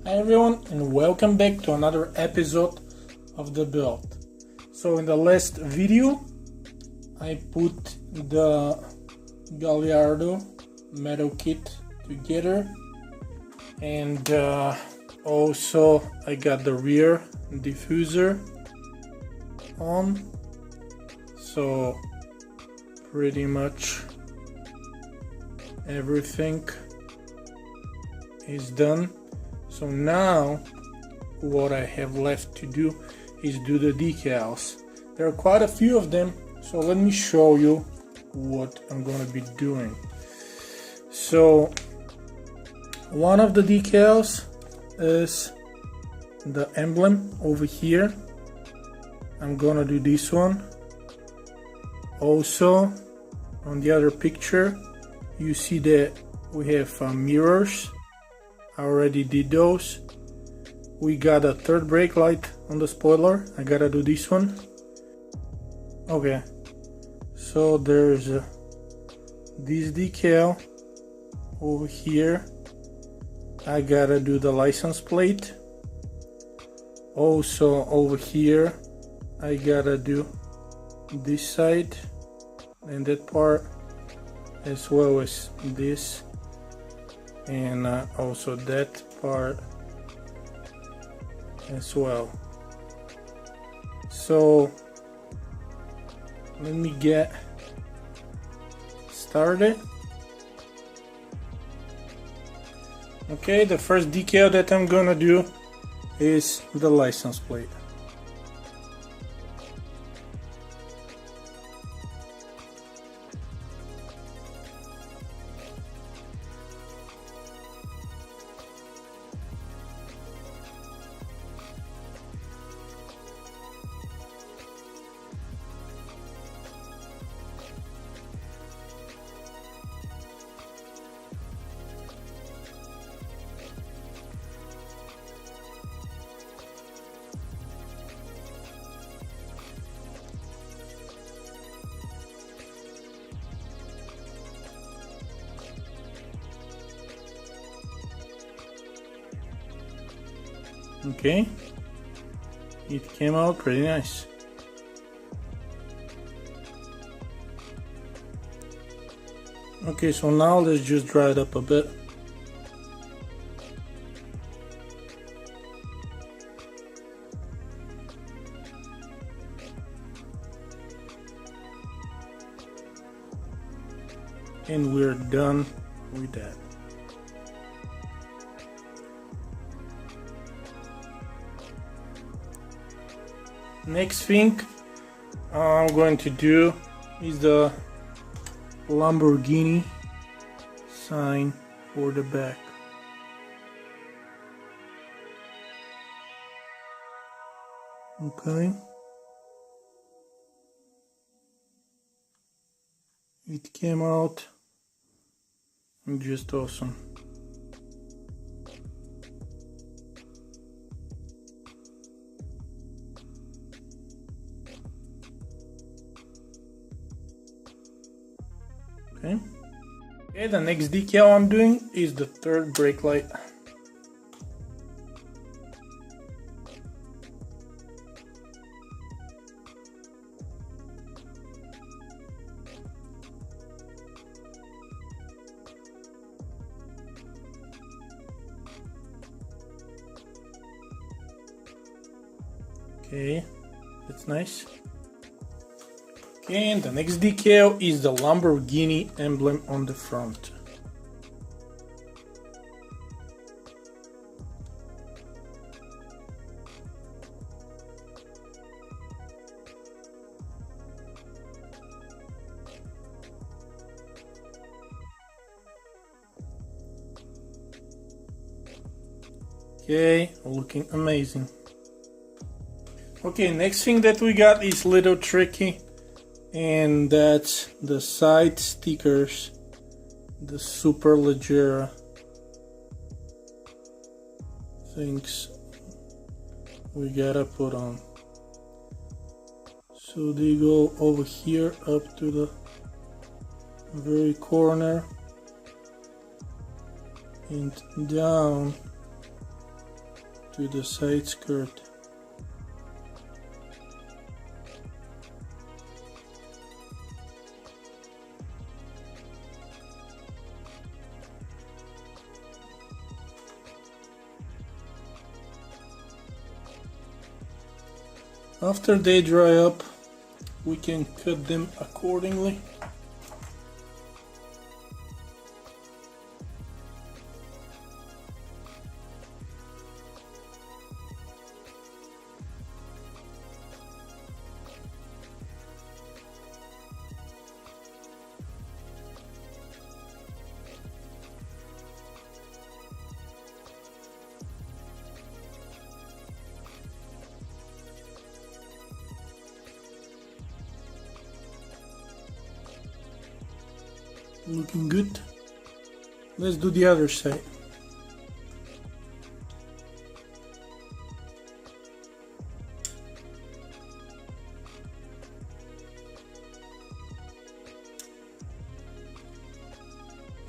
Hi everyone, and welcome back to another episode of the build. So in the last video I put the Gallardo metal kit together, and also I got the rear diffuser on, so pretty much everything is done. So now what I have left to do is do the decals. There are quite a few of them, so let me show you what I'm gonna be doing. So one of the decals is the emblem over here. I'm gonna do this one. Also on the other picture you see that we have mirrors. I already did those. We got a third brake light on the spoiler. I gotta do this one. Okay, so there's this decal over here. I gotta do the license plate. Also over here I gotta do this side and that part, as well as this, and also that part as well. So let me get started. Okay, the first decal that I'm gonna do is the license plate. Okay, it came out pretty nice. Okay, so now let's just dry it up a bit. And we're done with that. Next thing I'm going to do is the Lamborghini sign for the back. Okay, it came out just awesome. Okay, the next decal I'm doing is the third brake light. Okay, that's nice. Okay, and the next decal is the Lamborghini emblem on the front. Okay, looking amazing. Okay, next thing that we got is a little tricky, and that's the side stickers, the Superleggera things we gotta put on. So they go over here up to the very corner and down to the side skirt. After they dry up, we can cut them accordingly. Looking good. Let's do the other side.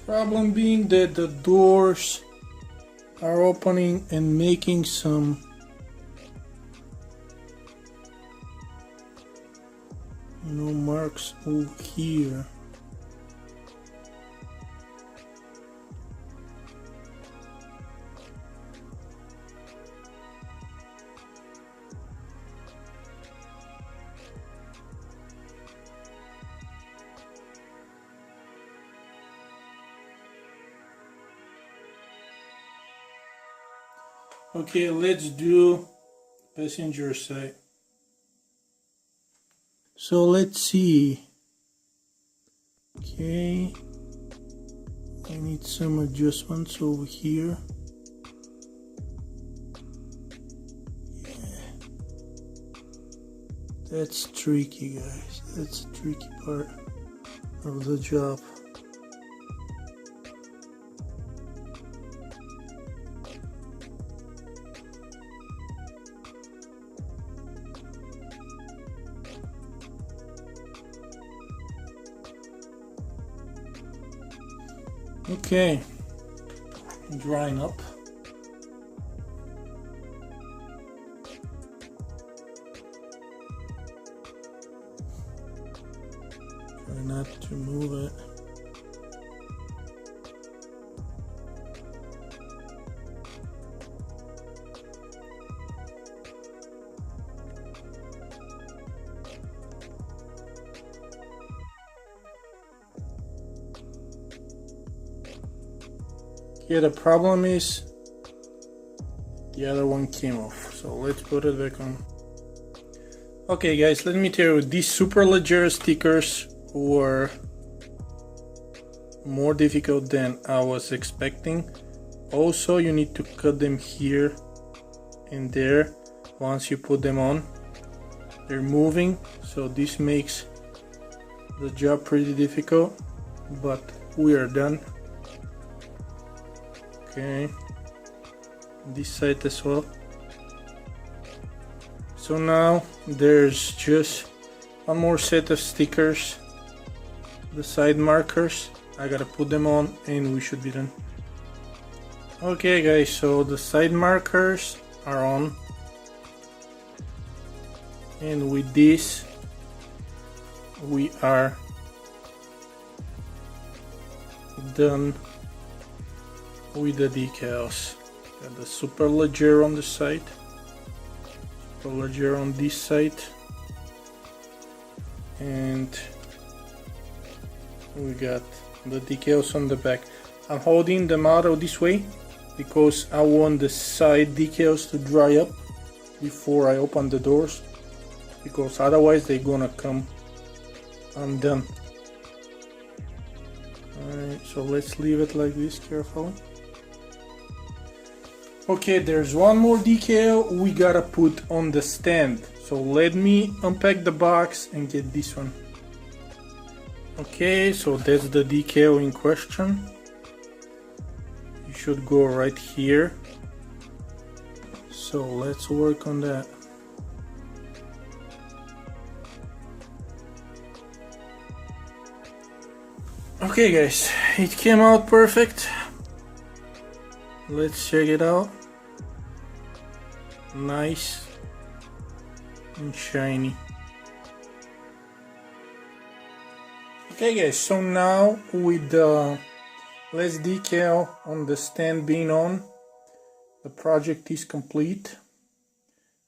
Problem being that the doors are opening and making some marks over here. Okay, let's do passenger side. So let's see. Okay, I need some adjustments over here. Yeah, that's tricky, guys. That's the tricky part of the job. Okay, drying up. Try not to move it. Yeah, the problem is the other one came off, so let's put it back on. Okay guys, let me tell you, these Superleggera stickers were more difficult than I was expecting. Also, you need to cut them here and there. Once you put them on, they're moving, so this makes the job pretty difficult, but we are done. Okay, this side as well. So now there's just one more set of stickers, the side markers. I gotta put them on and we should be done. Okay guys, so the side markers are on, and with this we are done with the decals. Got the Superleggera on the side, Superleggera on this side, and we got the decals on the back. I'm holding them out of this way because I want the side decals to dry up before I open the doors, because otherwise they're gonna come undone. Alright, so let's leave it like this carefully. Okay, there's one more decal we gotta put on the stand. So let me unpack the box and get this one. Okay, so that's the decal in question. You should go right here. So let's work on that. Okay guys, it came out perfect. Let's check it out. nice and shiny. Okay guys, so now with the last decal on the stand being on, the project is complete.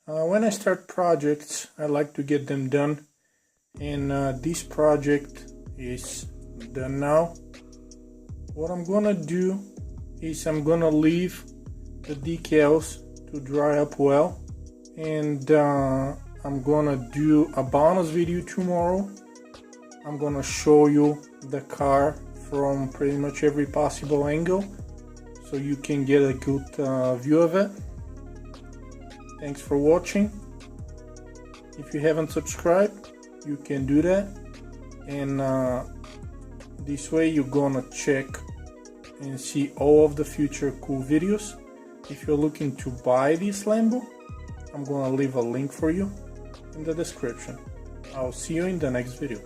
When I start projects, I like to get them done, and this project is done now. What I'm gonna do is I'm gonna leave the decals to dry up well, and I'm gonna do a bonus video tomorrow. I'm gonna show you the car from pretty much every possible angle so you can get a good view of it. Thanks for watching. If you haven't subscribed, you can do that, and this way you're gonna check and see all of the future cool videos. If you're looking to buy this Lambo, I'm gonna leave a link for you in the description. I'll see you in the next video.